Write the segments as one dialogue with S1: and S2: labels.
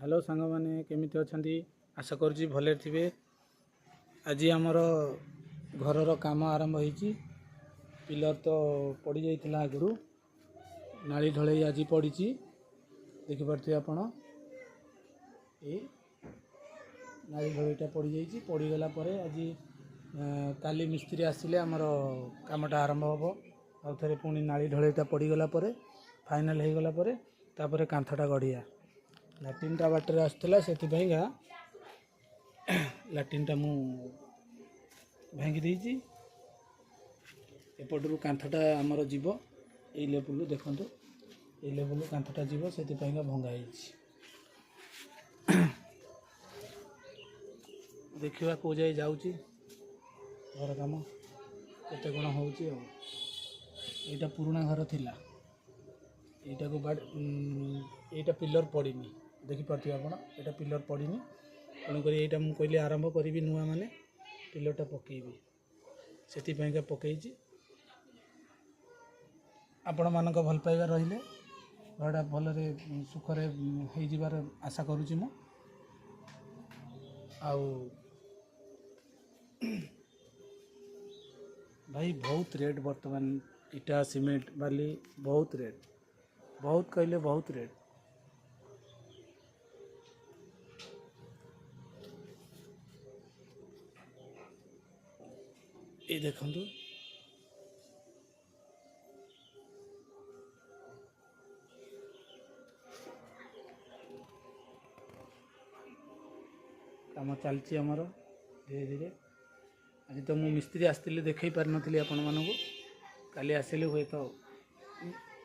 S1: Hello सांग मैंने केमिति अछंती आशा करुँची भले थे। आज आमर घर काम आरंभ होईची। पिलर तो पड़ जाइए आगु नाली ढलई आज पड़ी देखिपे आपण ये नाली ढलईटा पड़ जाइए पड़गला आज काली मिस्त्री आसिले आमर कामटा आरंभ हम आउ थे पुणी नाली ढलईटा पड़गला फाइनाल हो गला कांथटा गढ़िया लाट्रिनटा बाटर आसला से लाट्रिनटा मु भांगी देइची। एपटू कांथटा आमर जीव ये लेवल देखु ये लेवल कांथटा जीव से भंगा देखा कौ जाए जाऊँगी घर काम केते कौन हो यहाँ पुराना घर थिला यहाँ को यहाँ पिलर पड़ी देखिपे आप यहाँ पिलर पड़ी तेणुक यहाँ मुझे कहली आरंभ करी नुआ मैंने पिलरटा पकेबी से पकई आपण मान भल पाइबा रही घरटा भलरे सुखरे हो आशा करुँची मु भाई बहुत रेट बर्तमान इटा सीमेंट बाली बहुत रेट बहुत कहले बहुत रेट। ये देखु काम चलती आमर धीरे धीरे। आज तो मु मिस्त्री आसती देखई पार नी आपण मानू काली आसिले हुए तो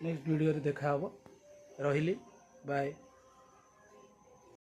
S1: नेक्स्ट वीडियो देखा रही बाय।